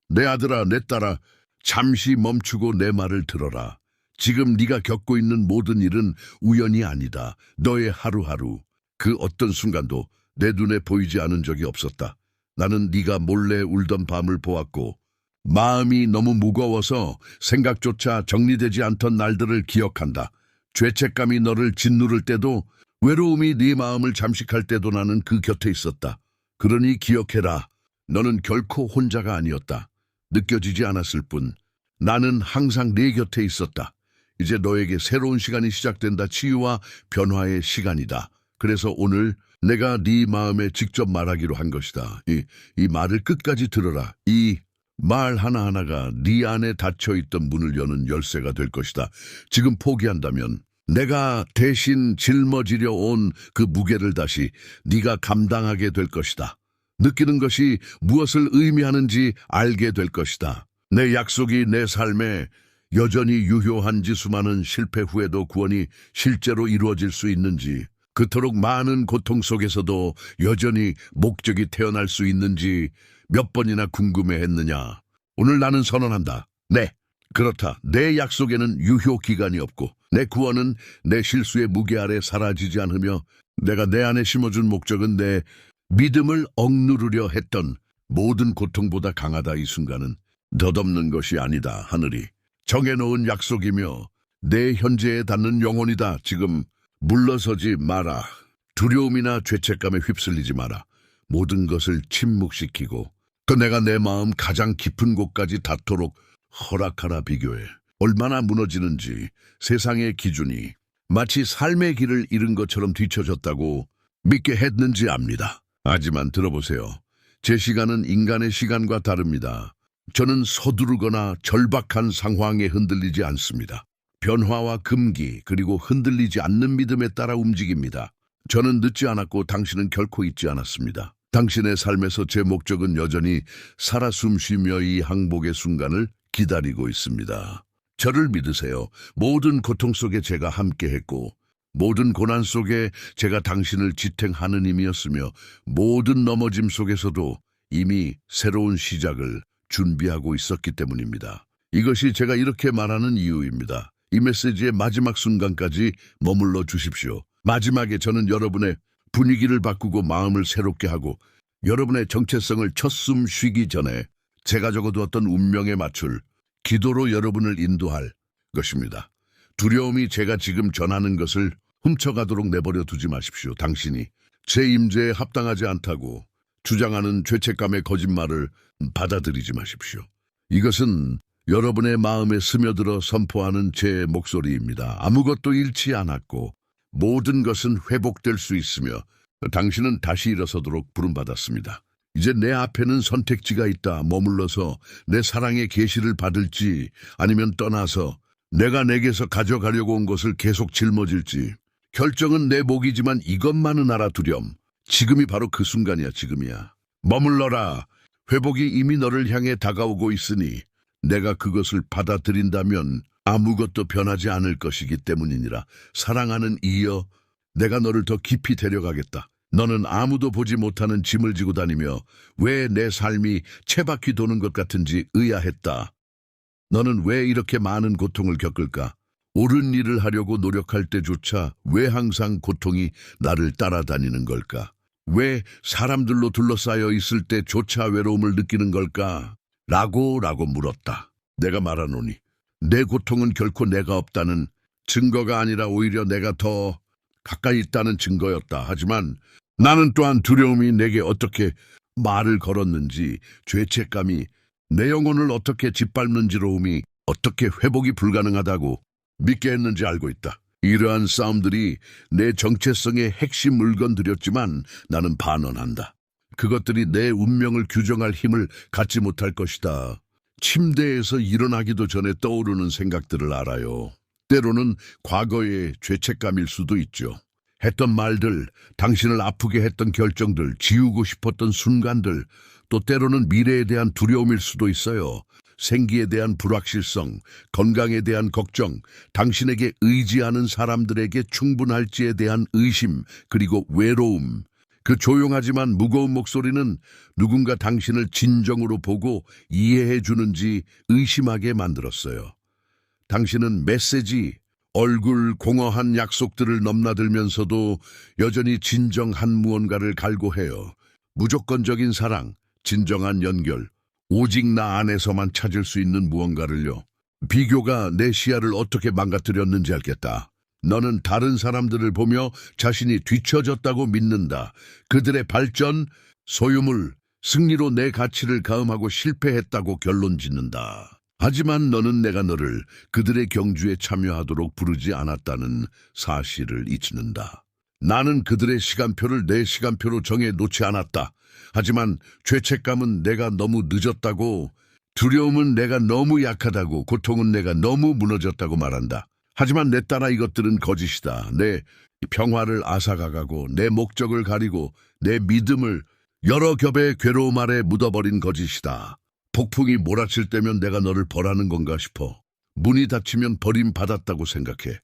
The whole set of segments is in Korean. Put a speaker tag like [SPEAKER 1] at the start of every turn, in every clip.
[SPEAKER 1] 내 아들아, 내 딸아, 잠시 멈추고 내 말을 들어라. 지금 네가 겪고 있는 모든 일은 우연이 아니다. 너의 하루하루, 그 어떤 순간도 내 눈에 보이지 않은 적이 없었다. 나는 네가 몰래 울던 밤을 보았고 마음이 너무 무거워서 생각조차 정리되지 않던 날들을 기억한다. 죄책감이 너를 짓누를 때도, 외로움이 네 마음을 잠식할 때도 나는 그 곁에 있었다. 그러니 기억해라. 너는 결코 혼자가 아니었다. 느껴지지 않았을 뿐 나는 항상 네 곁에 있었다. 이제 너에게 새로운 시간이 시작된다. 치유와 변화의 시간이다. 그래서 오늘 내가 네 마음에 직접 말하기로 한 것이다. 이 말을 끝까지 들어라. 이 말 하나하나가 네 안에 닫혀있던 문을 여는 열쇠가 될 것이다. 지금 포기한다면 내가 대신 짊어지려 온 그 무게를 다시 네가 감당하게 될 것이다. 느끼는 것이 무엇을 의미하는지 알게 될 것이다. 내 약속이 내 삶에 여전히 유효한지, 수많은 실패 후에도 구원이 실제로 이루어질 수 있는지, 그토록 많은 고통 속에서도 여전히 목적이 태어날 수 있는지 몇 번이나 궁금해했느냐. 오늘 나는 선언한다. 네, 그렇다. 내 약속에는 유효 기간이 없고 내 구원은 내 실수의 무게 아래 사라지지 않으며, 내가 내 안에 심어준 목적은 내 믿음을 억누르려 했던 모든 고통보다 강하다. 이 순간은 덧없는 것이 아니다. 하늘이 정해놓은 약속이며 내 현재에 닿는 영혼이다. 지금 물러서지 마라. 두려움이나 죄책감에 휩쓸리지 마라. 모든 것을 침묵시키고 그 내가 내 마음 가장 깊은 곳까지 닿도록 허락하라. 비교해 얼마나 무너지는지 세상의 기준이 마치 삶의 길을 잃은 것처럼 뒤처졌다고 믿게 했는지 압니다. 하지만 들어보세요. 제 시간은 인간의 시간과 다릅니다. 저는 서두르거나 절박한 상황에 흔들리지 않습니다. 변화와 금기, 그리고 흔들리지 않는 믿음에 따라 움직입니다. 저는 늦지 않았고 당신은 결코 잊지 않았습니다. 당신의 삶에서 제 목적은 여전히 살아 숨쉬며 이 항복의 순간을 기다리고 있습니다. 저를 믿으세요. 모든 고통 속에 제가 함께했고, 모든 고난 속에 제가 당신을 지탱하는 힘이었으며, 모든 넘어짐 속에서도 이미 새로운 시작을 준비하고 있었기 때문입니다. 이것이 제가 이렇게 말하는 이유입니다. 이 메시지의 마지막 순간까지 머물러 주십시오. 마지막에 저는 여러분의 분위기를 바꾸고 마음을 새롭게 하고 여러분의 정체성을 첫 숨 쉬기 전에 제가 적어두었던 운명에 맞출 기도로 여러분을 인도할 것입니다. 두려움이 제가 지금 전하는 것을 훔쳐가도록 내버려 두지 마십시오. 당신이 제 임재에 합당하지 않다고 주장하는 죄책감의 거짓말을 받아들이지 마십시오. 이것은 여러분의 마음에 스며들어 선포하는 제 목소리입니다. 아무것도 잃지 않았고 모든 것은 회복될 수 있으며 당신은 다시 일어서도록 부름받았습니다. 이제 내 앞에는 선택지가 있다. 머물러서 내 사랑의 계시를 받을지, 아니면 떠나서 내가 내게서 가져가려고 온 것을 계속 짊어질지. 결정은 내 몫이지만 이것만은 알아. 두렴. 지금이 바로 그 순간이야. 지금이야. 머물러라. 회복이 이미 너를 향해 다가오고 있으니 내가 그것을 받아들인다면 아무것도 변하지 않을 것이기 때문이니라. 사랑하는 이여, 내가 너를 더 깊이 데려가겠다. 너는 아무도 보지 못하는 짐을 지고 다니며 왜 내 삶이 채바퀴 도는 것 같은지 의아했다. 너는 왜 이렇게 많은 고통을 겪을까? 옳은 일을 하려고 노력할 때조차 왜 항상 고통이 나를 따라다니는 걸까? 왜 사람들로 둘러싸여 있을 때조차 외로움을 느끼는 걸까? 라고 물었다. 내가 말하노니 내 고통은 결코 내가 없다는 증거가 아니라 오히려 내가 더 가까이 있다는 증거였다. 하지만 나는 또한 두려움이 내게 어떻게 말을 걸었는지, 죄책감이 내 영혼을 어떻게 짓밟는지로움이 어떻게 회복이 불가능하다고 믿게 했는지 알고 있다. 이러한 싸움들이 내 정체성의 핵심 물건들이었지만 나는 반언한다. 그것들이 내 운명을 규정할 힘을 갖지 못할 것이다. 침대에서 일어나기도 전에 떠오르는 생각들을 알아요. 때로는 과거의 죄책감일 수도 있죠. 했던 말들, 당신을 아프게 했던 결정들, 지우고 싶었던 순간들, 또 때로는 미래에 대한 두려움일 수도 있어요. 생기에 대한 불확실성, 건강에 대한 걱정, 당신에게 의지하는 사람들에게 충분할지에 대한 의심, 그리고 외로움. 그 조용하지만 무거운 목소리는 누군가 당신을 진정으로 보고 이해해 주는지 의심하게 만들었어요. 당신은 메시지, 얼굴, 공허한 약속들을 넘나들면서도 여전히 진정한 무언가를 갈구해요. 무조건적인 사랑, 진정한 연결, 오직 나 안에서만 찾을 수 있는 무언가를요. 비교가 내 시야를 어떻게 망가뜨렸는지 알겠다. 너는 다른 사람들을 보며 자신이 뒤처졌다고 믿는다. 그들의 발전, 소유물, 승리로 내 가치를 가음하고 실패했다고 결론 짓는다. 하지만 너는 내가 너를 그들의 경주에 참여하도록 부르지 않았다는 사실을 잊는다. 나는 그들의 시간표를 내 시간표로 정해 놓지 않았다. 하지만 죄책감은 내가 너무 늦었다고, 두려움은 내가 너무 약하다고, 고통은 내가 너무 무너졌다고 말한다. 하지만 내 딸아, 이것들은 거짓이다. 내 평화를 앗아가고 내 목적을 가리고 내 믿음을 여러 겹의 괴로움 아래 묻어버린 거짓이다. 폭풍이 몰아칠 때면 내가 너를 벌하는 건가 싶어. 문이 닫히면 버림받았다고 생각해.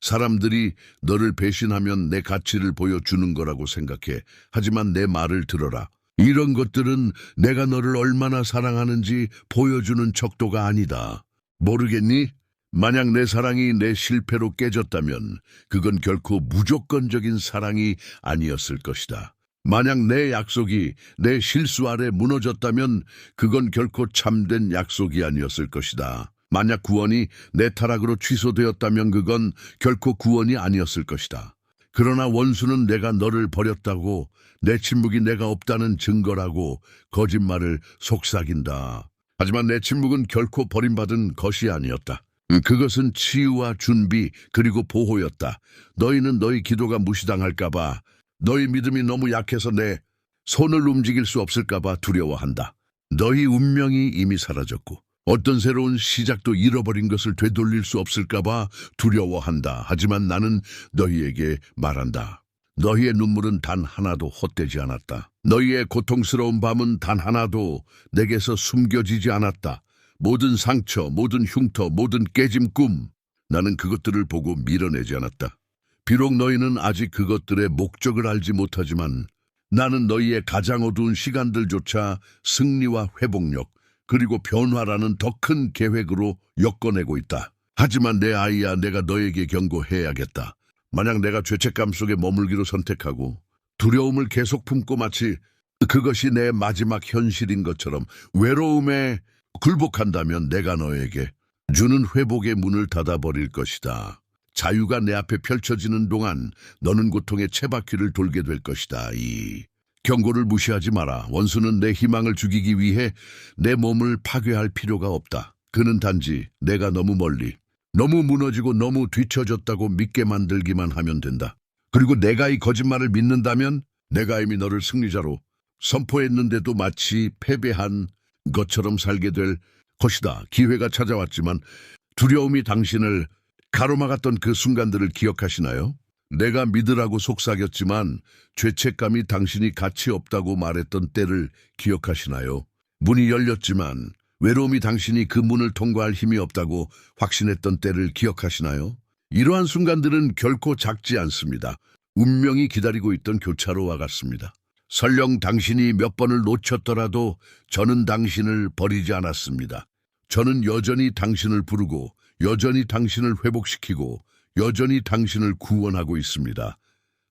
[SPEAKER 1] 사람들이 너를 배신하면 내 가치를 보여주는 거라고 생각해. 하지만 내 말을 들어라. 이런 것들은 내가 너를 얼마나 사랑하는지 보여주는 척도가 아니다. 모르겠니? 만약 내 사랑이 내 실패로 깨졌다면 그건 결코 무조건적인 사랑이 아니었을 것이다. 만약 내 약속이 내 실수 아래 무너졌다면 그건 결코 참된 약속이 아니었을 것이다. 만약 구원이 내 타락으로 취소되었다면 그건 결코 구원이 아니었을 것이다. 그러나 원수는 내가 너를 버렸다고, 내 침묵이 내가 없다는 증거라고 거짓말을 속삭인다. 하지만 내 침묵은 결코 버림받은 것이 아니었다. 그것은 치유와 준비 그리고 보호였다. 너희는 너희 기도가 무시당할까봐, 너희 믿음이 너무 약해서 내 손을 움직일 수 없을까봐 두려워한다. 너희 운명이 이미 사라졌고 어떤 새로운 시작도 잃어버린 것을 되돌릴 수 없을까봐 두려워한다. 하지만 나는 너희에게 말한다. 너희의 눈물은 단 하나도 헛되지 않았다. 너희의 고통스러운 밤은 단 하나도 내게서 숨겨지지 않았다. 모든 상처, 모든 흉터, 모든 깨진 꿈, 나는 그것들을 보고 밀어내지 않았다. 비록 너희는 아직 그것들의 목적을 알지 못하지만 나는 너희의 가장 어두운 시간들조차 승리와 회복력, 그리고 변화라는 더 큰 계획으로 엮어내고 있다. 하지만 내 아이야, 내가 너에게 경고해야겠다. 만약 내가 죄책감 속에 머물기로 선택하고 두려움을 계속 품고 마치 그것이 내 마지막 현실인 것처럼 외로움에 굴복한다면 내가 너에게 주는 회복의 문을 닫아버릴 것이다. 자유가 내 앞에 펼쳐지는 동안 너는 고통의 쳇바퀴를 돌게 될 것이다. 이 경고를 무시하지 마라. 원수는 내 희망을 죽이기 위해 내 몸을 파괴할 필요가 없다. 그는 단지 내가 너무 멀리, 너무 무너지고 너무 뒤처졌다고 믿게 만들기만 하면 된다. 그리고 내가 이 거짓말을 믿는다면 내가 이미 너를 승리자로 선포했는데도 마치 패배한 것처럼 살게 될 것이다. 기회가 찾아왔지만 두려움이 당신을 가로막았던 그 순간들을 기억하시나요? 내가 믿으라고 속삭였지만 죄책감이 당신이 가치 없다고 말했던 때를 기억하시나요? 문이 열렸지만 외로움이 당신이 그 문을 통과할 힘이 없다고 확신했던 때를 기억하시나요? 이러한 순간들은 결코 작지 않습니다. 운명이 기다리고 있던 교차로와 같습니다. 설령 당신이 몇 번을 놓쳤더라도 저는 당신을 버리지 않았습니다. 저는 여전히 당신을 부르고 여전히 당신을 회복시키고 여전히 당신을 구원하고 있습니다.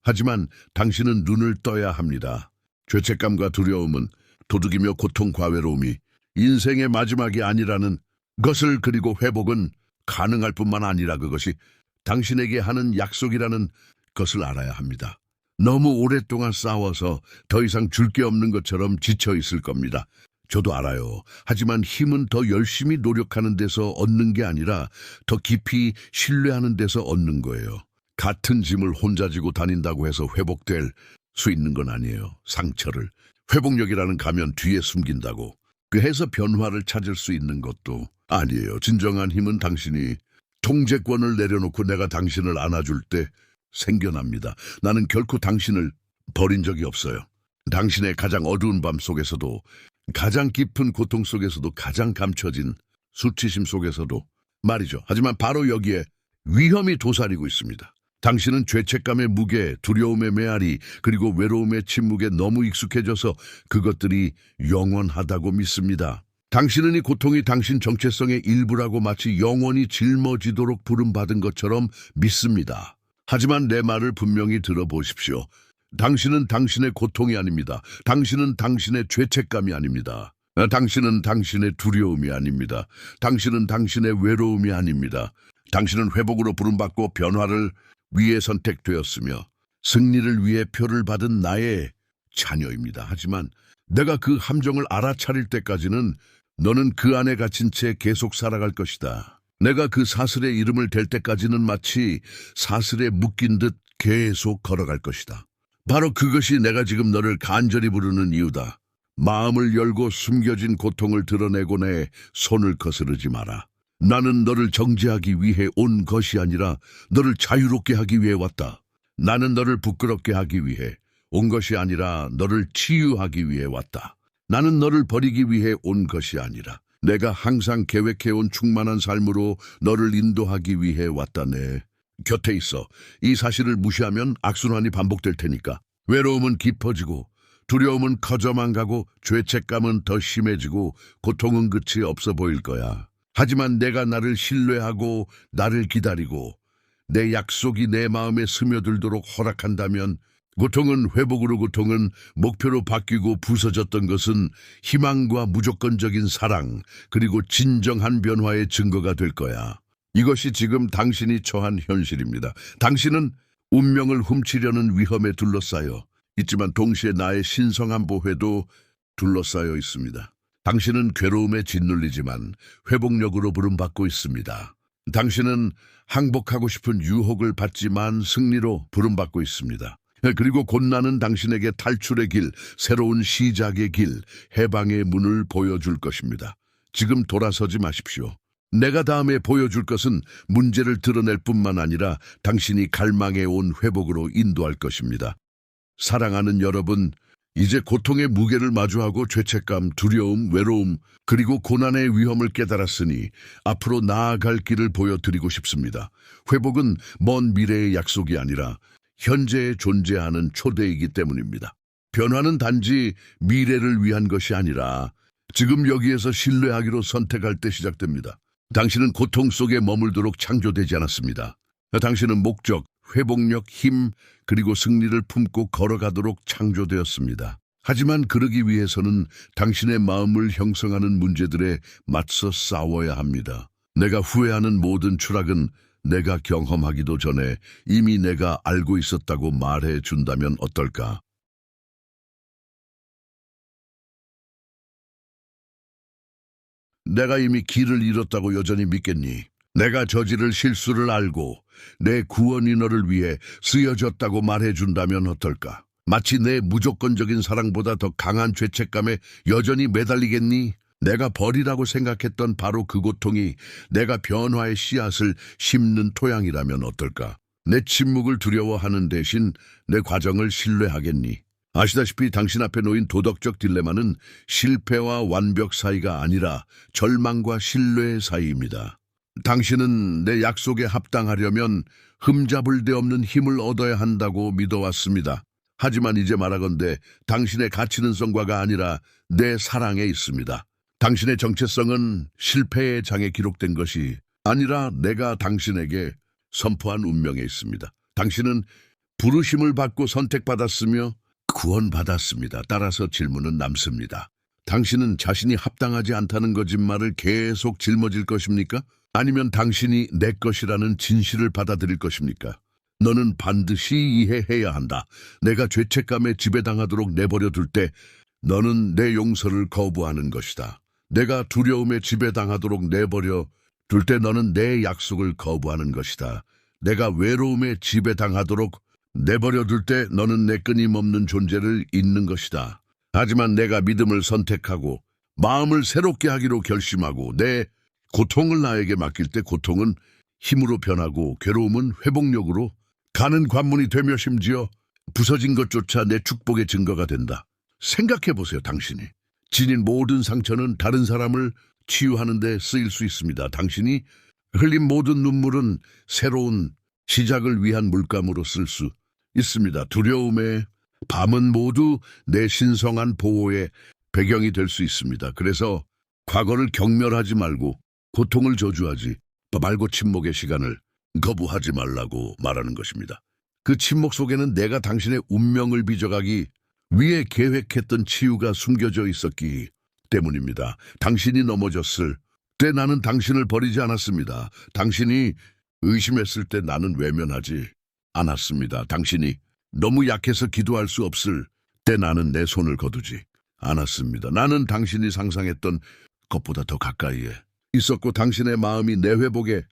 [SPEAKER 1] 하지만 당신은 눈을 떠야 합니다. 죄책감과 두려움은 도둑이며 고통과 외로움이 인생의 마지막이 아니라는 것을, 그리고 회복은 가능할 뿐만 아니라 그것이 당신에게 하는 약속이라는 것을 알아야 합니다. 너무 오랫동안 싸워서 더 이상 줄 게 없는 것처럼 지쳐 있을 겁니다. 저도 알아요. 하지만 힘은 더 열심히 노력하는 데서 얻는 게 아니라 더 깊이 신뢰하는 데서 얻는 거예요. 같은 짐을 혼자 지고 다닌다고 해서 회복될 수 있는 건 아니에요. 상처를 회복력이라는 가면 뒤에 숨긴다고 그 해서 변화를 찾을 수 있는 것도 아니에요. 진정한 힘은 당신이 통제권을 내려놓고 내가 당신을 안아줄 때 생겨납니다. 나는 결코 당신을 버린 적이 없어요. 당신의 가장 어두운 밤 속에서도, 가장 깊은 고통 속에서도, 가장 감춰진 수치심 속에서도 말이죠. 하지만 바로 여기에 위험이 도사리고 있습니다. 당신은 죄책감의 무게, 두려움의 메아리, 그리고 외로움의 침묵에 너무 익숙해져서 그것들이 영원하다고 믿습니다. 당신은 이 고통이 당신 정체성의 일부라고 마치 영원히 짊어지도록 부름받은 것처럼 믿습니다. 하지만 내 말을 분명히 들어보십시오. 당신은 당신의 고통이 아닙니다. 당신은 당신의 죄책감이 아닙니다. 당신은 당신의 두려움이 아닙니다. 당신은 당신의 외로움이 아닙니다. 당신은 회복으로 부름받고 변화를 위해 선택되었으며 승리를 위해 표를 받은 나의 자녀입니다. 하지만 내가 그 함정을 알아차릴 때까지는 너는 그 안에 갇힌 채 계속 살아갈 것이다. 내가 그 사슬의 이름을 댈 때까지는 마치 사슬에 묶인 듯 계속 걸어갈 것이다. 바로 그것이 내가 지금 너를 간절히 부르는 이유다. 마음을 열고 숨겨진 고통을 드러내고 내 손을 거스르지 마라. 나는 너를 정죄하기 위해 온 것이 아니라 너를 자유롭게 하기 위해 왔다. 나는 너를 부끄럽게 하기 위해 온 것이 아니라 너를 치유하기 위해 왔다. 나는 너를 버리기 위해 온 것이 아니라 내가 항상 계획해온 충만한 삶으로 너를 인도하기 위해 왔다네. 곁에 있어. 이 사실을 무시하면 악순환이 반복될 테니까. 외로움은 깊어지고 두려움은 커져만 가고 죄책감은 더 심해지고 고통은 끝이 없어 보일 거야. 하지만 내가 나를 신뢰하고 나를 기다리고 내 약속이 내 마음에 스며들도록 허락한다면 고통은 회복으로 고통은 목표로 바뀌고 부서졌던 것은 희망과 무조건적인 사랑 그리고 진정한 변화의 증거가 될 거야. 이것이 지금 당신이 처한 현실입니다. 당신은 운명을 훔치려는 위험에 둘러싸여 있지만 동시에 나의 신성한 보회도 둘러싸여 있습니다. 당신은 괴로움에 짓눌리지만 회복력으로 부름받고 있습니다. 당신은 항복하고 싶은 유혹을 받지만 승리로 부름받고 있습니다. 그리고 곧 나는 당신에게 탈출의 길, 새로운 시작의 길, 해방의 문을 보여줄 것입니다. 지금 돌아서지 마십시오. 내가 다음에 보여줄 것은 문제를 드러낼 뿐만 아니라 당신이 갈망해 온 회복으로 인도할 것입니다. 사랑하는 여러분, 이제 고통의 무게를 마주하고 죄책감, 두려움, 외로움, 그리고 고난의 위험을 깨달았으니 앞으로 나아갈 길을 보여드리고 싶습니다. 회복은 먼 미래의 약속이 아니라 현재에 존재하는 초대이기 때문입니다. 변화는 단지 미래를 위한 것이 아니라 지금 여기에서 신뢰하기로 선택할 때 시작됩니다. 당신은 고통 속에 머물도록 창조되지 않았습니다. 당신은 목적, 회복력, 힘, 그리고 승리를 품고 걸어가도록 창조되었습니다. 하지만 그러기 위해서는 당신의 마음을 형성하는 문제들에 맞서 싸워야 합니다. 내가 후회하는 모든 추락은 내가 경험하기도 전에 이미 내가 알고 있었다고 말해 준다면 어떨까? 내가 이미 길을 잃었다고 여전히 믿겠니? 내가 저지를 실수를 알고 내 구원이 너를 위해 쓰여졌다고 말해준다면 어떨까? 마치 내 무조건적인 사랑보다 더 강한 죄책감에 여전히 매달리겠니? 내가 버리라고 생각했던 바로 그 고통이 내가 변화의 씨앗을 심는 토양이라면 어떨까? 내 침묵을 두려워하는 대신 내 과정을 신뢰하겠니? 아시다시피 당신 앞에 놓인 도덕적 딜레마는 실패와 완벽 사이가 아니라 절망과 신뢰의 사이입니다. 당신은 내 약속에 합당하려면 흠잡을 데 없는 힘을 얻어야 한다고 믿어왔습니다. 하지만 이제 말하건대 당신의 가치는성과가 아니라 내 사랑에 있습니다. 당신의 정체성은 실패의 장에 기록된 것이 아니라 내가 당신에게 선포한 운명에 있습니다. 당신은 부르심을 받고 선택받았으며 구원받았습니다. 따라서 질문은 남습니다. 당신은 자신이 합당하지 않다는 거짓말을 계속 짊어질 것입니까? 아니면 당신이 내 것이라는 진실을 받아들일 것입니까? 너는 반드시 이해해야 한다. 내가 죄책감에 지배당하도록 내버려 둘 때 너는 내 용서를 거부하는 것이다. 내가 두려움에 지배당하도록 내버려 둘 때 너는 내 약속을 거부하는 것이다. 내가 외로움에 지배당하도록 내버려 둘 때 너는 내 끊임없는 존재를 잊는 것이다. 하지만 내가 믿음을 선택하고 마음을 새롭게 하기로 결심하고 내 고통을 나에게 맡길 때 고통은 힘으로 변하고 괴로움은 회복력으로 가는 관문이 되며 심지어 부서진 것조차 내 축복의 증거가 된다. 생각해보세요, 당신이. 지닌 모든 상처는 다른 사람을 치유하는 데 쓰일 수 있습니다. 당신이 흘린 모든 눈물은 새로운 시작을 위한 물감으로 쓸 수 있습니다. 두려움의 밤은 모두 내 신성한 보호의 배경이 될 수 있습니다. 그래서 과거를 경멸하지 말고 고통을 저주하지 말고 침묵의 시간을 거부하지 말라고 말하는 것입니다. 그 침묵 속에는 내가 당신의 운명을 빚어가기 위해 계획했던 치유가 숨겨져 있었기 때문입니다. 당신이 넘어졌을 때 나는 당신을 버리지 않았습니다. 당신이 의심했을 때 나는 외면하지 않았습니다. 당신이 너무 약해서 기도할 수 없을 때 나는 내 손을 거두지 않았습니다. 나는 당신이 상상했던 것보다 더 가까이에 있었고 당신의 마음이 내 회복에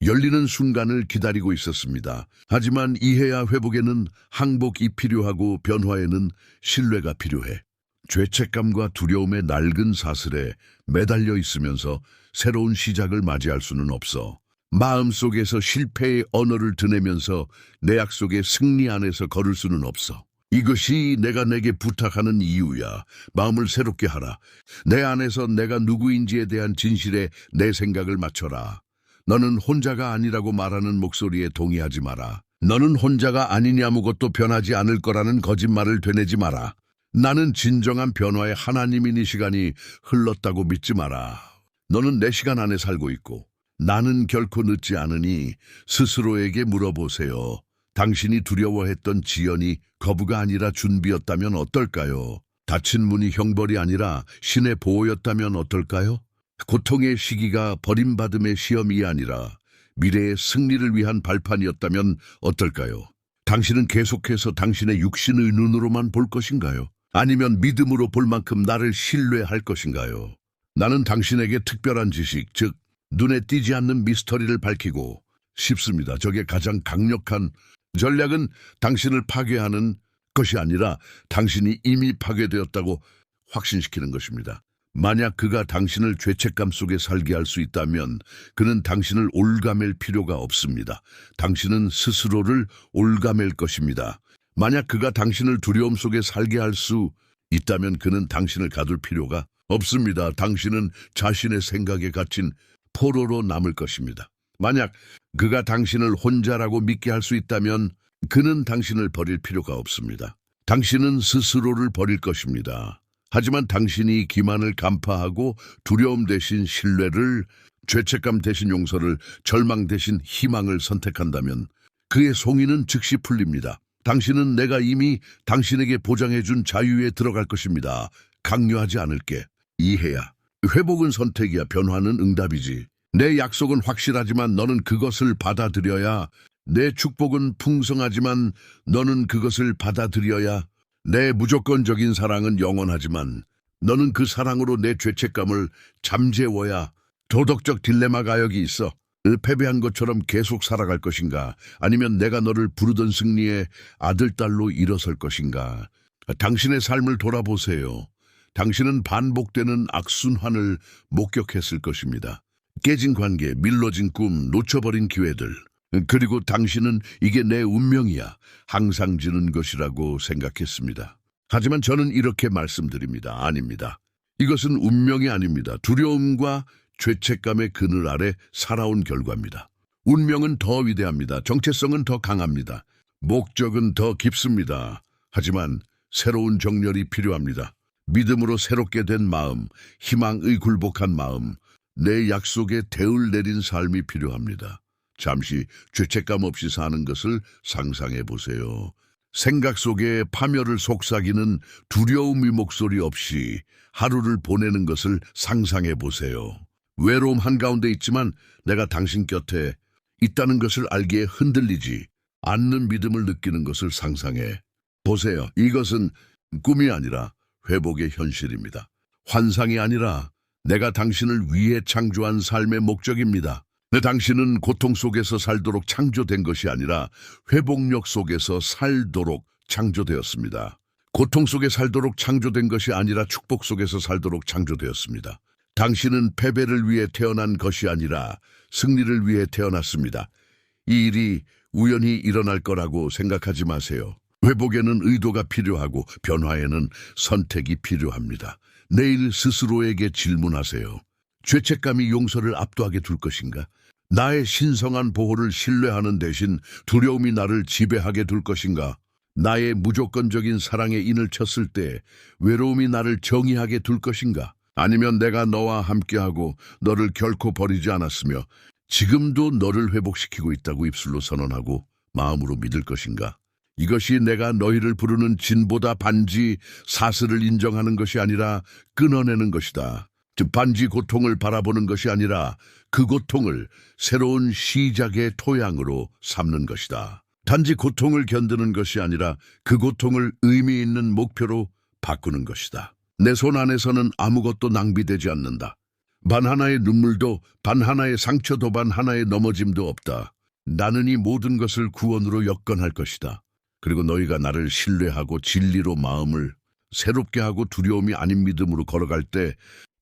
[SPEAKER 1] 열리는 순간을 기다리고 있었습니다. 하지만 이해와 회복에는 항복이 필요하고 변화에는 신뢰가 필요해. 죄책감과 두려움의 낡은 사슬에 매달려 있으면서 새로운 시작을 맞이할 수는 없어. 마음속에서 실패의 언어를 드내면서 내 약속의 승리 안에서 걸을 수는 없어. 이것이 내가 내게 부탁하는 이유야. 마음을 새롭게 하라. 내 안에서 내가 누구인지에 대한 진실에 내 생각을 맞춰라. 너는 혼자가 아니라고 말하는 목소리에 동의하지 마라. 너는 혼자가 아니니 아무것도 변하지 않을 거라는 거짓말을 되뇌지 마라. 나는 진정한 변화의 하나님이니 시간이 흘렀다고 믿지 마라. 너는 내 시간 안에 살고 있고 나는 결코 늦지 않으니 스스로에게 물어보세요. 당신이 두려워했던 지연이 거부가 아니라 준비였다면 어떨까요? 닫힌 문이 형벌이 아니라 신의 보호였다면 어떨까요? 고통의 시기가 버림받음의 시험이 아니라 미래의 승리를 위한 발판이었다면 어떨까요? 당신은 계속해서 당신의 육신의 눈으로만 볼 것인가요? 아니면 믿음으로 볼 만큼 나를 신뢰할 것인가요? 나는 당신에게 특별한 지식, 즉 눈에 띄지 않는 미스터리를 밝히고 싶습니다. 저게 가장 강력한 전략은 당신을 파괴하는 것이 아니라 당신이 이미 파괴되었다고 확신시키는 것입니다. 만약 그가 당신을 죄책감 속에 살게 할 수 있다면 그는 당신을 올가맬 필요가 없습니다. 당신은 스스로를 올가맬 것입니다. 만약 그가 당신을 두려움 속에 살게 할 수 있다면 그는 당신을 가둘 필요가 없습니다. 당신은 자신의 생각에 갇힌 포로로 남을 것입니다. 만약 그가 당신을 혼자라고 믿게 할 수 있다면 그는 당신을 버릴 필요가 없습니다. 당신은 스스로를 버릴 것입니다. 하지만 당신이 기만을 간파하고 두려움 대신 신뢰를, 죄책감 대신 용서를, 절망 대신 희망을 선택한다면 그의 송이는 즉시 풀립니다. 당신은 내가 이미 당신에게 보장해준 자유에 들어갈 것입니다. 강요하지 않을게. 이해야. 회복은 선택이야. 변화는 응답이지. 내 약속은 확실하지만 너는 그것을 받아들여야, 내 축복은 풍성하지만 너는 그것을 받아들여야, 내 무조건적인 사랑은 영원하지만 너는 그 사랑으로 내 죄책감을 잠재워야. 도덕적 딜레마 가역이 있어. 패배한 것처럼 계속 살아갈 것인가? 아니면 내가 너를 부르던 승리의 아들, 딸로 일어설 것인가? 당신의 삶을 돌아보세요. 당신은 반복되는 악순환을 목격했을 것입니다. 깨진 관계, 밀러진 꿈, 놓쳐버린 기회들. 그리고 당신은 이게 내 운명이야, 항상 지는 것이라고 생각했습니다. 하지만 저는 이렇게 말씀드립니다. 아닙니다. 이것은 운명이 아닙니다. 두려움과 죄책감의 그늘 아래 살아온 결과입니다. 운명은 더 위대합니다. 정체성은 더 강합니다. 목적은 더 깊습니다. 하지만 새로운 정렬이 필요합니다. 믿음으로 새롭게 된 마음, 희망의 굴복한 마음, 내 약속에 대을 내린 삶이 필요합니다. 잠시 죄책감 없이 사는 것을 상상해 보세요. 생각 속에 파멸을 속삭이는 두려움의 목소리 없이 하루를 보내는 것을 상상해 보세요. 외로움 한가운데 있지만 내가 당신 곁에 있다는 것을 알기에 흔들리지 않는 믿음을 느끼는 것을 상상해 보세요. 이것은 꿈이 아니라 회복의 현실입니다. 환상이 아니라 내가 당신을 위해 창조한 삶의 목적입니다. 당신은 고통 속에서 살도록 창조된 것이 아니라 회복력 속에서 살도록 창조되었습니다. 고통 속에 살도록 창조된 것이 아니라 축복 속에서 살도록 창조되었습니다. 당신은 패배를 위해 태어난 것이 아니라 승리를 위해 태어났습니다. 이 일이 우연히 일어날 거라고 생각하지 마세요. 회복에는 의도가 필요하고 변화에는 선택이 필요합니다. 내일 스스로에게 질문하세요. 죄책감이 용서를 압도하게 둘 것인가? 나의 신성한 보호를 신뢰하는 대신 두려움이 나를 지배하게 둘 것인가? 나의 무조건적인 사랑에 인을 쳤을 때 외로움이 나를 정의하게 둘 것인가? 아니면 내가 너와 함께하고 너를 결코 버리지 않았으며 지금도 너를 회복시키고 있다고 입술로 선언하고 마음으로 믿을 것인가? 이것이 내가 너희를 부르는 진보다 반지 사슬을 인정하는 것이 아니라 끊어내는 것이다. 즉 반지 고통을 바라보는 것이 아니라 그 고통을 새로운 시작의 토양으로 삼는 것이다. 단지 고통을 견디는 것이 아니라 그 고통을 의미 있는 목표로 바꾸는 것이다. 내 손 안에서는 아무것도 낭비되지 않는다. 반 하나의 눈물도, 반 하나의 상처도, 반 하나의 넘어짐도 없다. 나는 이 모든 것을 구원으로 역건할 것이다. 그리고 너희가 나를 신뢰하고 진리로 마음을 새롭게 하고 두려움이 아닌 믿음으로 걸어갈 때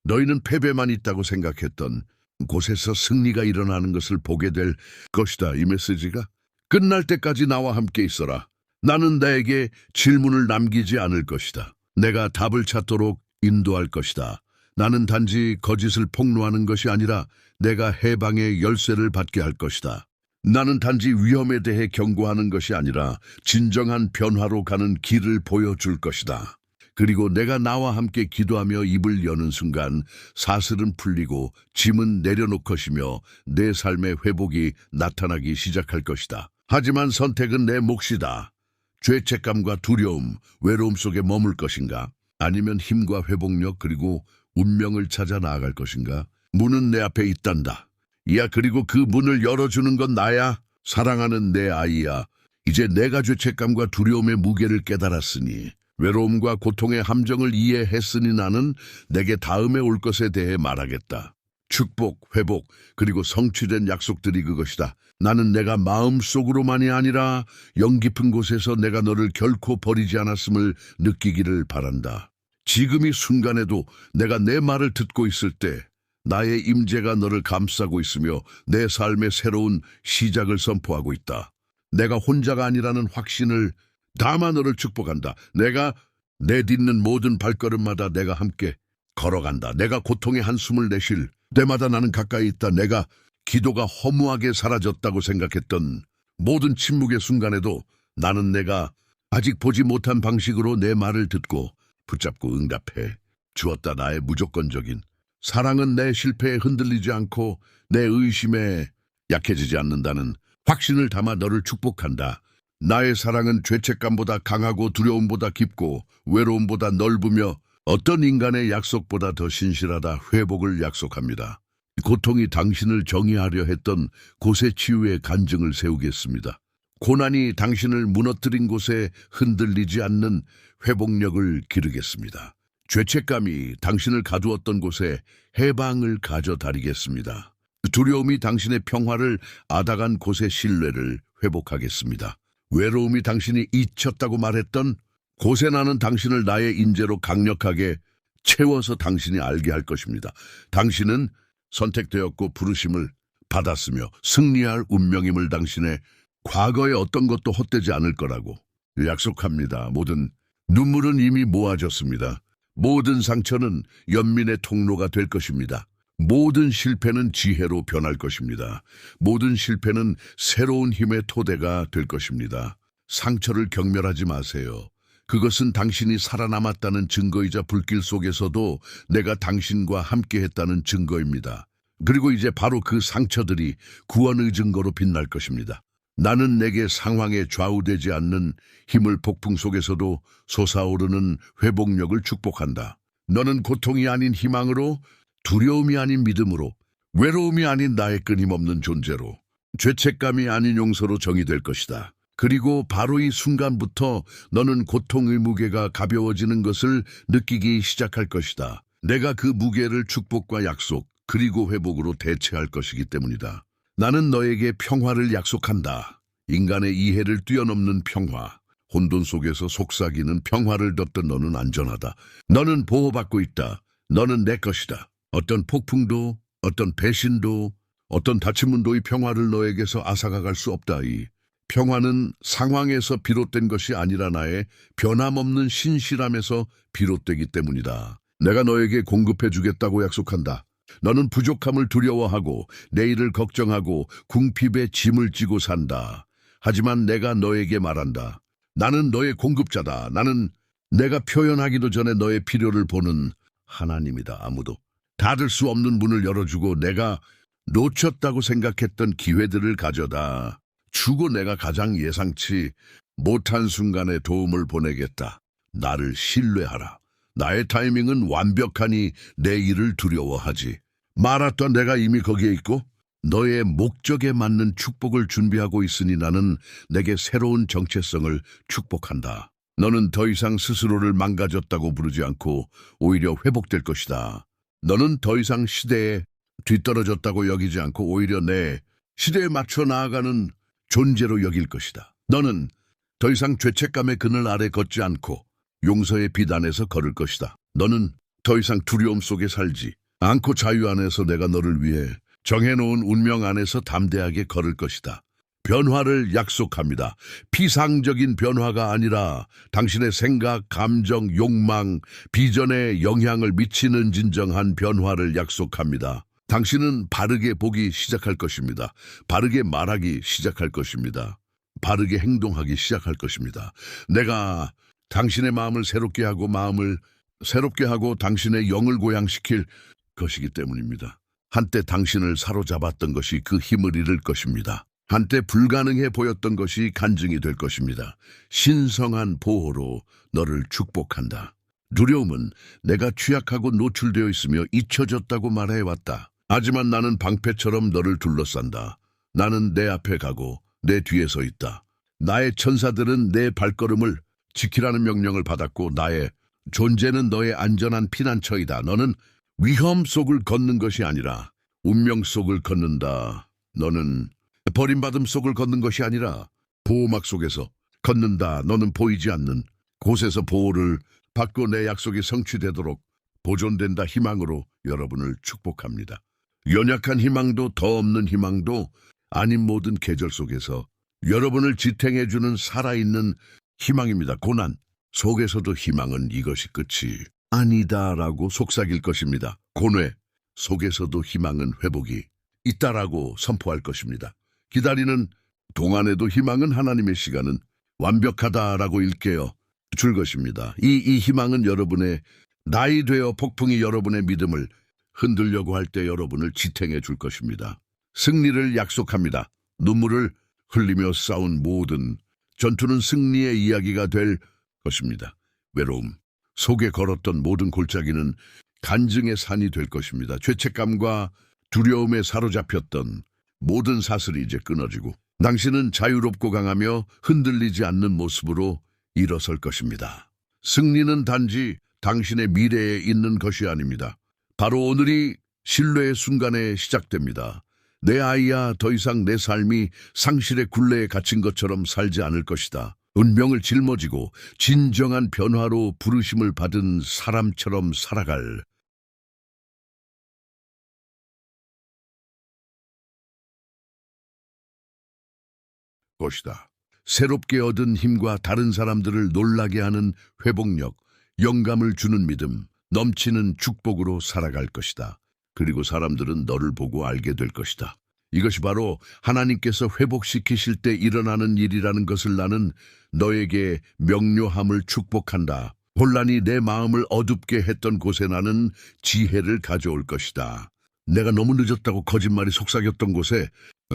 [SPEAKER 1] 너희는 패배만 있다고 생각했던 곳에서 승리가 일어나는 것을 보게 될 것이다. 이 메시지가 끝날 때까지 나와 함께 있어라. 나는 나에게 질문을 남기지 않을 것이다. 내가 답을 찾도록 인도할 것이다. 나는 단지 거짓을 폭로하는 것이 아니라 내가 해방의 열쇠를 받게 할 것이다. 나는 단지 위험에 대해 경고하는 것이 아니라 진정한 변화로 가는 길을 보여줄 것이다. 그리고 내가 나와 함께 기도하며 입을 여는 순간 사슬은 풀리고 짐은 내려놓을 것이며 내 삶의 회복이 나타나기 시작할 것이다. 하지만 선택은 내 몫이다. 죄책감과 두려움, 외로움 속에 머물 것인가? 아니면 힘과 회복력 그리고 운명을 찾아 나아갈 것인가? 문은 내 앞에 있단다. 야, 그리고 그 문을 열어주는 건 나야. 사랑하는 내 아이야. 이제 내가 죄책감과 두려움의 무게를 깨달았으니 외로움과 고통의 함정을 이해했으니 나는 내게 다음에 올 것에 대해 말하겠다. 축복, 회복, 그리고 성취된 약속들이 그것이다. 나는 내가 마음속으로만이 아니라 영 깊은 곳에서 내가 너를 결코 버리지 않았음을 느끼기를 바란다. 지금 이 순간에도 내가 내 말을 듣고 있을 때 나의 임재가 너를 감싸고 있으며 내 삶의 새로운 시작을 선포하고 있다. 내가 혼자가 아니라는 확신을 담아 너를 축복한다. 내가 내딛는 모든 발걸음마다 내가 함께 걸어간다. 내가 고통의 한숨을 내쉴 때마다 나는 가까이 있다. 내가 기도가 허무하게 사라졌다고 생각했던 모든 침묵의 순간에도 나는 내가 아직 보지 못한 방식으로 내 말을 듣고 붙잡고 응답해 주었다. 나의 무조건적인 사랑은 내 실패에 흔들리지 않고 내 의심에 약해지지 않는다는 확신을 담아 너를 축복한다. 나의 사랑은 죄책감보다 강하고 두려움보다 깊고 외로움보다 넓으며 어떤 인간의 약속보다 더 신실하다. 회복을 약속합니다. 고통이 당신을 정의하려 했던 곳의 치유의 간증을 세우겠습니다. 고난이 당신을 무너뜨린 곳에 흔들리지 않는 회복력을 기르겠습니다. 죄책감이 당신을 가두었던 곳에 해방을 가져다리겠습니다. 두려움이 당신의 평화를 앗아간 곳의 신뢰를 회복하겠습니다. 외로움이 당신이 잊혔다고 말했던 곳에 나는 당신을 나의 인재로 강력하게 채워서 당신이 알게 할 것입니다. 당신은 선택되었고 부르심을 받았으며 승리할 운명임을 당신의 과거의 어떤 것도 헛되지 않을 거라고 약속합니다. 모든 눈물은 이미 모아졌습니다. 모든 상처는 연민의 통로가 될 것입니다. 모든 실패는 지혜로 변할 것입니다. 모든 실패는 새로운 힘의 토대가 될 것입니다. 상처를 경멸하지 마세요. 그것은 당신이 살아남았다는 증거이자 불길 속에서도 내가 당신과 함께했다는 증거입니다. 그리고 이제 바로 그 상처들이 구원의 증거로 빛날 것입니다. 나는 내게 상황에 좌우되지 않는 힘을 폭풍 속에서도 솟아오르는 회복력을 축복한다. 너는 고통이 아닌 희망으로, 두려움이 아닌 믿음으로, 외로움이 아닌 나의 끊임없는 존재로, 죄책감이 아닌 용서로 정의될 것이다. 그리고 바로 이 순간부터 너는 고통의 무게가 가벼워지는 것을 느끼기 시작할 것이다. 내가 그 무게를 축복과 약속, 그리고 회복으로 대체할 것이기 때문이다. 나는 너에게 평화를 약속한다. 인간의 이해를 뛰어넘는 평화. 혼돈 속에서 속삭이는 평화를 덮던 너는 안전하다. 너는 보호받고 있다. 너는 내 것이다. 어떤 폭풍도, 어떤 배신도, 어떤 닫힌 문도 이 평화를 너에게서 앗아가갈 수 없다. 이 평화는 상황에서 비롯된 것이 아니라 나의 변함없는 신실함에서 비롯되기 때문이다. 내가 너에게 공급해 주겠다고 약속한다. 너는 부족함을 두려워하고 내일을 걱정하고 궁핍에 짐을 지고 산다. 하지만 내가 너에게 말한다. 나는 너의 공급자다. 나는 내가 표현하기도 전에 너의 필요를 보는 하나님이다. 아무도 닫을 수 없는 문을 열어주고 내가 놓쳤다고 생각했던 기회들을 가져다 주고 내가 가장 예상치 못한 순간에 도움을 보내겠다. 나를 신뢰하라. 나의 타이밍은 완벽하니 내 일을 두려워하지 말았던 내가 이미 거기에 있고 너의 목적에 맞는 축복을 준비하고 있으니 나는 내게 새로운 정체성을 축복한다. 너는 더 이상 스스로를 망가졌다고 부르지 않고 오히려 회복될 것이다. 너는 더 이상 시대에 뒤떨어졌다고 여기지 않고 오히려 내 시대에 맞춰 나아가는 존재로 여길 것이다. 너는 더 이상 죄책감의 그늘 아래 걷지 않고 용서의 빛 안에서 걸을 것이다. 너는 더 이상 두려움 속에 살지 않고 자유 안에서 내가 너를 위해 정해놓은 운명 안에서 담대하게 걸을 것이다. 변화를 약속합니다. 피상적인 변화가 아니라 당신의 생각, 감정, 욕망, 비전에 영향을 미치는 진정한 변화를 약속합니다. 당신은 바르게 보기 시작할 것입니다. 바르게 말하기 시작할 것입니다. 바르게 행동하기 시작할 것입니다. 내가 당신의 마음을 새롭게 하고 당신의 영을 고양시킬 것이기 때문입니다. 한때 당신을 사로잡았던 것이 그 힘을 잃을 것입니다. 한때 불가능해 보였던 것이 간증이 될 것입니다. 신성한 보호로 너를 축복한다. 두려움은 내가 취약하고 노출되어 있으며 잊혀졌다고 말해왔다. 하지만 나는 방패처럼 너를 둘러싼다. 나는 내 앞에 가고 내 뒤에 서 있다. 나의 천사들은 내 발걸음을 지키라는 명령을 받았고 나의 존재는 너의 안전한 피난처이다. 너는 위험 속을 걷는 것이 아니라 운명 속을 걷는다. 너는 버림받음 속을 걷는 것이 아니라 보호막 속에서 걷는다. 너는 보이지 않는 곳에서 보호를 받고 내 약속이 성취되도록 보존된다. 희망으로 여러분을 축복합니다. 연약한 희망도 더 없는 희망도 아닌 모든 계절 속에서 여러분을 지탱해주는 살아있는 희망입니다. 고난 속에서도 희망은 이것이 끝이 아니다라고 속삭일 것입니다. 고뇌 속에서도 희망은 회복이 있다라고 선포할 것입니다. 기다리는 동안에도 희망은 하나님의 시간은 완벽하다라고 일깨어 줄 것입니다. 이 희망은 여러분의 나이 되어 폭풍이 여러분의 믿음을 흔들려고 할 때 여러분을 지탱해 줄 것입니다. 승리를 약속합니다. 눈물을 흘리며 싸운 모든 전투는 승리의 이야기가 될 것입니다. 외로움 속에 걸었던 모든 골짜기는 간증의 산이 될 것입니다. 죄책감과 두려움에 사로잡혔던 모든 사슬이 이제 끊어지고 당신은 자유롭고 강하며 흔들리지 않는 모습으로 일어설 것입니다. 승리는 단지 당신의 미래에 있는 것이 아닙니다. 바로 오늘이 신뢰의 순간에 시작됩니다. 내 아이야, 더 이상 내 삶이 상실의 굴레에 갇힌 것처럼 살지 않을 것이다. 운명을 짊어지고 진정한 변화로 부르심을 받은 사람처럼 살아갈 것이다. 새롭게 얻은 힘과 다른 사람들을 놀라게 하는 회복력, 영감을 주는 믿음, 넘치는 축복으로 살아갈 것이다. 그리고 사람들은 너를 보고 알게 될 것이다. 이것이 바로 하나님께서 회복시키실 때 일어나는 일이라는 것을 나는 너에게 명료함을 축복한다. 혼란이 내 마음을 어둡게 했던 곳에 나는 지혜를 가져올 것이다. 내가 너무 늦었다고 거짓말이 속삭였던 곳에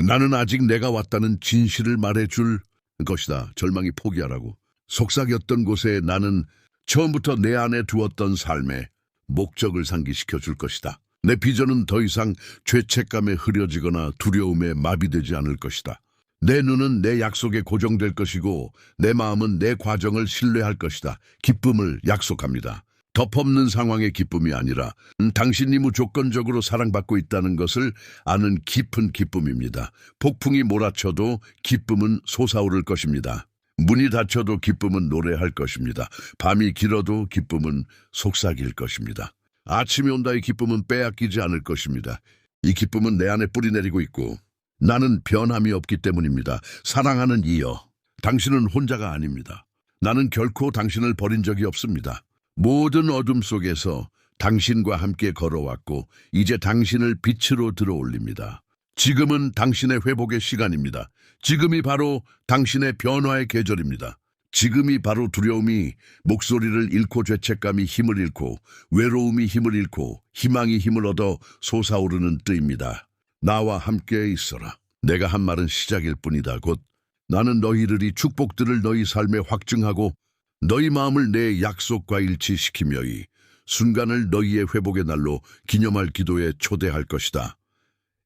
[SPEAKER 1] 나는 아직 내가 왔다는 진실을 말해줄 것이다. 절망이 포기하라고. 속삭였던 곳에 나는 처음부터 내 안에 두었던 삶의 목적을 상기시켜 줄 것이다. 내 비전은 더 이상 죄책감에 흐려지거나 두려움에 마비되지 않을 것이다. 내 눈은 내 약속에 고정될 것이고 내 마음은 내 과정을 신뢰할 것이다. 기쁨을 약속합니다. 덮없는 상황의 기쁨이 아니라 당신이 무조건적으로 사랑받고 있다는 것을 아는 깊은 기쁨입니다. 폭풍이 몰아쳐도 기쁨은 솟아오를 것입니다. 문이 닫혀도 기쁨은 노래할 것입니다. 밤이 길어도 기쁨은 속삭일 것입니다. 아침이 온다의 기쁨은 빼앗기지 않을 것입니다. 이 기쁨은 내 안에 뿌리내리고 있고 나는 변함이 없기 때문입니다. 사랑하는 이여, 당신은 혼자가 아닙니다. 나는 결코 당신을 버린 적이 없습니다. 모든 어둠 속에서 당신과 함께 걸어왔고 이제 당신을 빛으로 들어올립니다. 지금은 당신의 회복의 시간입니다. 지금이 바로 당신의 변화의 계절입니다. 지금이 바로 두려움이 목소리를 잃고 죄책감이 힘을 잃고 외로움이 힘을 잃고 희망이 힘을 얻어 솟아오르는 때입니다. 나와 함께 있어라. 내가 한 말은 시작일 뿐이다. 곧 나는 너희를 이 축복들을 너희 삶에 확증하고 너희 마음을 내 약속과 일치시키며 이 순간을 너희의 회복의 날로 기념할 기도에 초대할 것이다.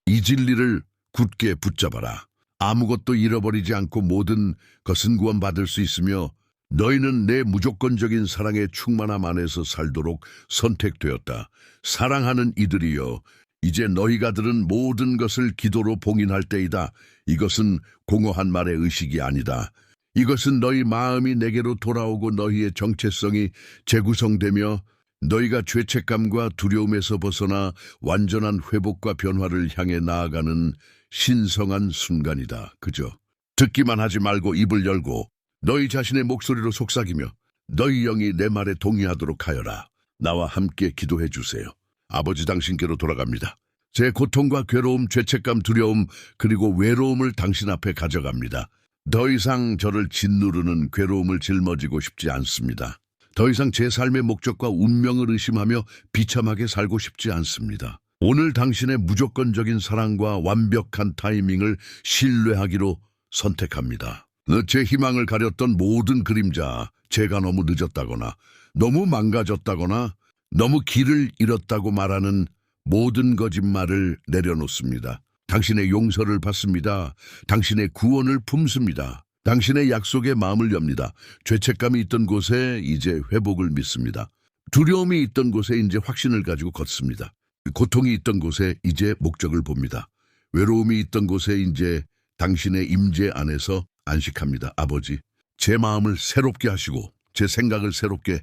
[SPEAKER 1] 이 진리를 굳게 붙잡아라. 아무것도 잃어버리지 않고 모든 것은 구원받을 수 있으며 너희는 내 무조건적인 사랑의 충만함 안에서 살도록 선택되었다. 사랑하는 이들이여, 이제 너희가 들은 모든 것을 기도로 봉인할 때이다. 이것은 공허한 말의 의식이 아니다. 이것은 너희 마음이 내게로 돌아오고 너희의 정체성이 재구성되며 너희가 죄책감과 두려움에서 벗어나 완전한 회복과 변화를 향해 나아가는 신성한 순간이다. 그저 듣기만 하지 말고 입을 열고 너희 자신의 목소리로 속삭이며 너희 영이 내 말에 동의하도록 하여라. 나와 함께 기도해 주세요. 아버지, 당신께로 돌아갑니다. 제 고통과 괴로움, 죄책감, 두려움, 그리고 외로움을 당신 앞에 가져갑니다. 더 이상 저를 짓누르는 괴로움을 짊어지고 싶지 않습니다. 더 이상 제 삶의 목적과 운명을 의심하며 비참하게 살고 싶지 않습니다. 오늘 당신의 무조건적인 사랑과 완벽한 타이밍을 신뢰하기로 선택합니다. 제 희망을 가렸던 모든 그림자, 제가 너무 늦었다거나 너무 망가졌다거나 너무 길을 잃었다고 말하는 모든 거짓말을 내려놓습니다. 당신의 용서를 받습니다. 당신의 구원을 품습니다. 당신의 약속에 마음을 엽니다. 죄책감이 있던 곳에 이제 회복을 믿습니다. 두려움이 있던 곳에 이제 확신을 가지고 걷습니다. 고통이 있던 곳에 이제 목적을 봅니다. 외로움이 있던 곳에 이제 당신의 임재 안에서 안식합니다. 아버지, 제 마음을 새롭게 하시고 제 생각을 새롭게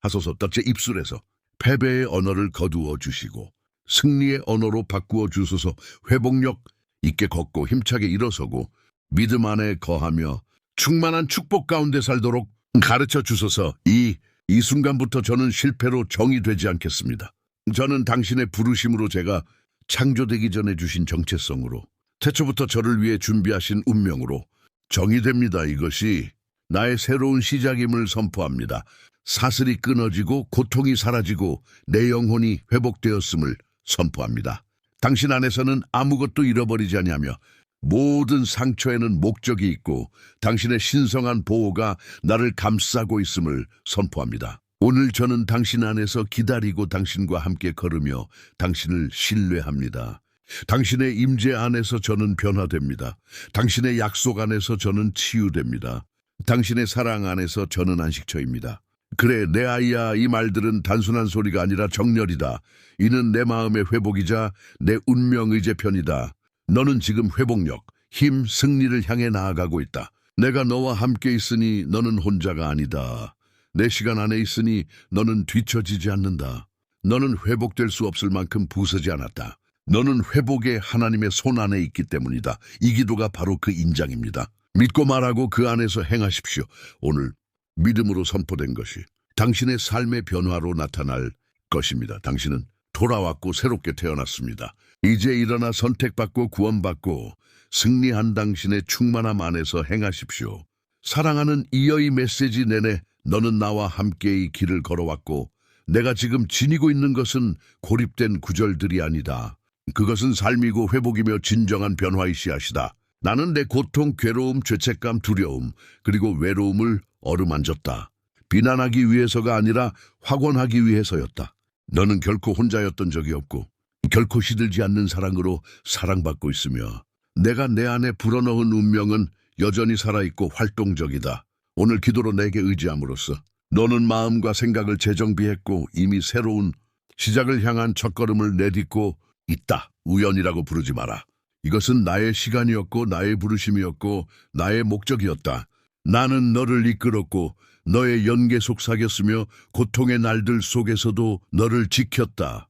[SPEAKER 1] 하소서. 제 입술에서 패배의 언어를 거두어 주시고 승리의 언어로 바꾸어 주소서. 회복력 있게 걷고 힘차게 일어서고 믿음 안에 거하며 충만한 축복 가운데 살도록 가르쳐 주소서. 이 순간부터 저는 실패로 정의되지 않겠습니다. 저는 당신의 부르심으로, 제가 창조되기 전에 주신 정체성으로, 태초부터 저를 위해 준비하신 운명으로 정의됩니다. 이것이 나의 새로운 시작임을 선포합니다. 사슬이 끊어지고 고통이 사라지고 내 영혼이 회복되었음을 선포합니다. 당신 안에서는 아무것도 잃어버리지 아니하며 모든 상처에는 목적이 있고 당신의 신성한 보호가 나를 감싸고 있음을 선포합니다. 오늘 저는 당신 안에서 기다리고 당신과 함께 걸으며 당신을 신뢰합니다. 당신의 임재 안에서 저는 변화됩니다. 당신의 약속 안에서 저는 치유됩니다. 당신의 사랑 안에서 저는 안식처입니다. 그래, 내 아이야, 이 말들은 단순한 소리가 아니라 정렬이다. 이는 내 마음의 회복이자 내 운명 의제편이다. 너는 지금 회복력, 힘, 승리를 향해 나아가고 있다. 내가 너와 함께 있으니 너는 혼자가 아니다. 내 시간 안에 있으니 너는 뒤처지지 않는다. 너는 회복될 수 없을 만큼 부서지 않았다. 너는 회복의 하나님의 손 안에 있기 때문이다. 이 기도가 바로 그 인장입니다. 믿고 말하고 그 안에서 행하십시오. 오늘 믿음으로 선포된 것이 당신의 삶의 변화로 나타날 것입니다. 당신은 돌아왔고 새롭게 태어났습니다. 이제 일어나 선택받고 구원받고 승리한 당신의 충만함 안에서 행하십시오. 사랑하는 이어의 메시지 내내 너는 나와 함께 이 길을 걸어왔고 내가 지금 지니고 있는 것은 고립된 구절들이 아니다. 그것은 삶이고 회복이며 진정한 변화의 씨앗이다. 나는 내 고통, 괴로움, 죄책감, 두려움, 그리고 외로움을 어루만졌다. 비난하기 위해서가 아니라 확원하기 위해서였다. 너는 결코 혼자였던 적이 없고 결코 시들지 않는 사랑으로 사랑받고 있으며 내가 내 안에 불어넣은 운명은 여전히 살아있고 활동적이다. 오늘 기도로 내게 의지함으로써 너는 마음과 생각을 재정비했고 이미 새로운 시작을 향한 첫걸음을 내딛고 있다. 우연이라고 부르지 마라. 이것은 나의 시간이었고 나의 부르심이었고 나의 목적이었다. 나는 너를 이끌었고 너의 연계 속삭였으며 고통의 날들 속에서도 너를 지켰다.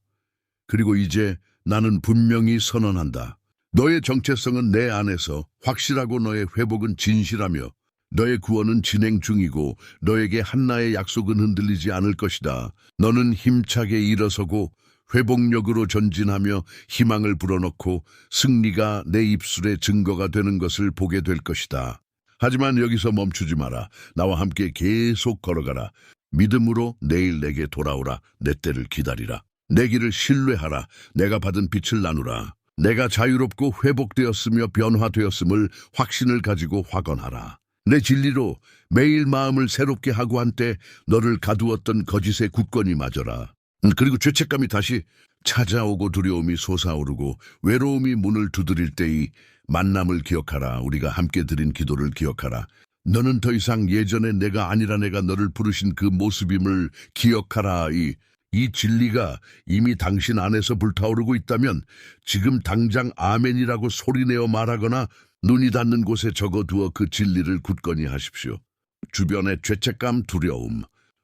[SPEAKER 1] 그리고 이제 나는 분명히 선언한다. 너의 정체성은 내 안에서 확실하고 너의 회복은 진실하며 너의 구원은 진행 중이고 너에게 한나의 약속은 흔들리지 않을 것이다. 너는 힘차게 일어서고 회복력으로 전진하며 희망을 불어넣고 승리가 내 입술의 증거가 되는 것을 보게 될 것이다. 하지만 여기서 멈추지 마라. 나와 함께 계속 걸어가라. 믿음으로 내일 내게 돌아오라. 내 때를 기다리라. 내 길을 신뢰하라. 내가 받은 빛을 나누라. 내가 자유롭고 회복되었으며 변화되었음을 확신을 가지고 확언하라. 내 진리로 매일 마음을 새롭게 하고 한때 너를 가두었던 거짓의 굳건히 맞아라. 그리고 죄책감이 다시 찾아오고 두려움이 솟아오르고 외로움이 문을 두드릴 때의 만남을 기억하라. 우리가 함께 드린 기도를 기억하라. 너는 더 이상 예전의 내가 아니라 내가 너를 부르신 그 모습임을 기억하라. 이 진리가 이미 당신 안에서 불타오르고 있다면 지금 당장 아멘이라고 소리내어 말하거나 눈이 닿는 곳에 적어두어 그 진리를 굳건히 하십시오. 주변의 죄책감, 두려움,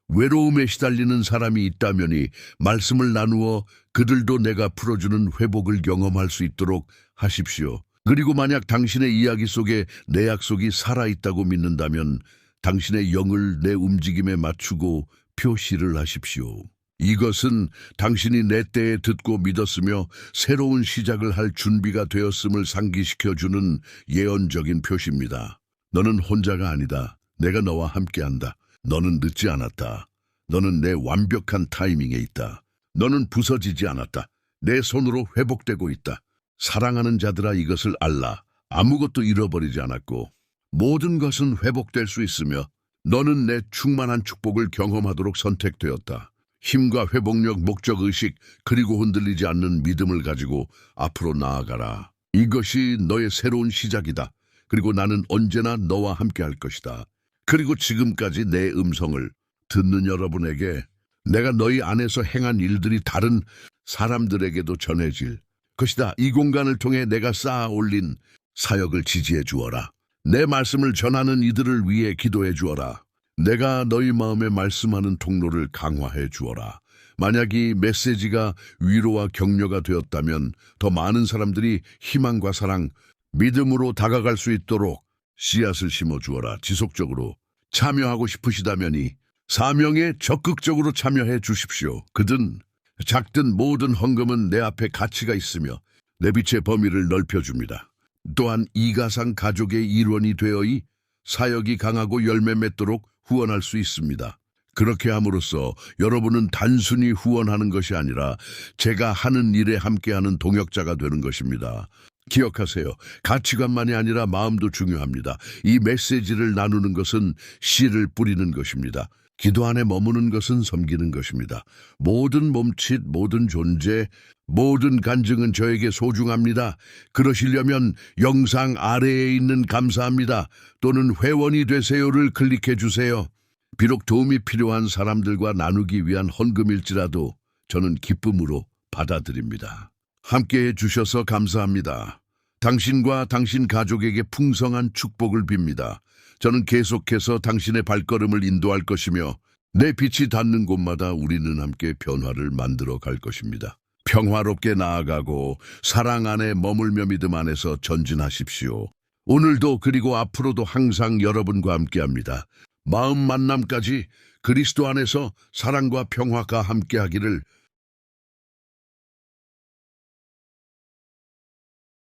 [SPEAKER 1] 외로움에 시달리는 사람이 있다면이 말씀을 나누어 그들도 내가 풀어주는 회복을 경험할 수 있도록 하십시오. 그리고 만약 당신의 이야기 속에 내 약속이 살아있다고 믿는다면 당신의 영을 내 움직임에 맞추고 표시를 하십시오. 이것은 당신이 내 때에 듣고 믿었으며 새로운 시작을 할 준비가 되었음을 상기시켜주는 예언적인 표시입니다. 너는 혼자가 아니다. 내가 너와 함께한다. 너는 늦지 않았다. 너는 내 완벽한 타이밍에 있다. 너는 부서지지 않았다. 내 손으로 회복되고 있다. 사랑하는 자들아, 이것을 알라. 아무것도 잃어버리지 않았고 모든 것은 회복될 수 있으며 너는 내 충만한 축복을 경험하도록 선택되었다. 힘과 회복력, 목적의식, 그리고 흔들리지 않는 믿음을 가지고 앞으로 나아가라. 이것이 너의 새로운 시작이다. 그리고 나는 언제나 너와 함께 할 것이다. 그리고 지금까지 내 음성을 듣는 여러분에게 내가 너희 안에서 행한 일들이 다른 사람들에게도 전해질 것이다. 이 공간을 통해 내가 쌓아 올린 사역을 지지해 주어라. 내 말씀을 전하는 이들을 위해 기도해 주어라. 내가 너희 마음에 말씀하는 통로를 강화해 주어라. 만약 이 메시지가 위로와 격려가 되었다면 더 많은 사람들이 희망과 사랑, 믿음으로 다가갈 수 있도록 씨앗을 심어 주어라. 지속적으로 참여하고 싶으시다면이 사명에 적극적으로 참여해 주십시오. 크든 작든 모든 헌금은 내 앞에 가치가 있으며 내 빛의 범위를 넓혀줍니다. 또한 이가상 가족의 일원이 되어이 사역이 강하고 열매 맺도록 후원할 수 있습니다. 그렇게 함으로써 여러분은 단순히 후원하는 것이 아니라 제가 하는 일에 함께하는 동역자가 되는 것입니다. 기억하세요. 가치관만이 아니라 마음도 중요합니다. 이 메시지를 나누는 것은 씨를 뿌리는 것입니다. 기도 안에 머무는 것은 섬기는 것입니다. 모든 몸짓, 모든 존재, 모든 간증은 저에게 소중합니다. 그러시려면 영상 아래에 있는 감사합니다 또는 회원이 되세요를 클릭해 주세요. 비록 도움이 필요한 사람들과 나누기 위한 헌금일지라도 저는 기쁨으로 받아들입니다. 함께해 주셔서 감사합니다. 당신과 당신 가족에게 풍성한 축복을 빕니다. 저는 계속해서 당신의 발걸음을 인도할 것이며 내 빛이 닿는 곳마다 우리는 함께 변화를 만들어 갈 것입니다. 평화롭게 나아가고 사랑 안에 머물며 믿음 안에서 전진하십시오. 오늘도 그리고 앞으로도 항상 여러분과 함께합니다. 마음 만남까지 그리스도 안에서 사랑과 평화가 함께하기를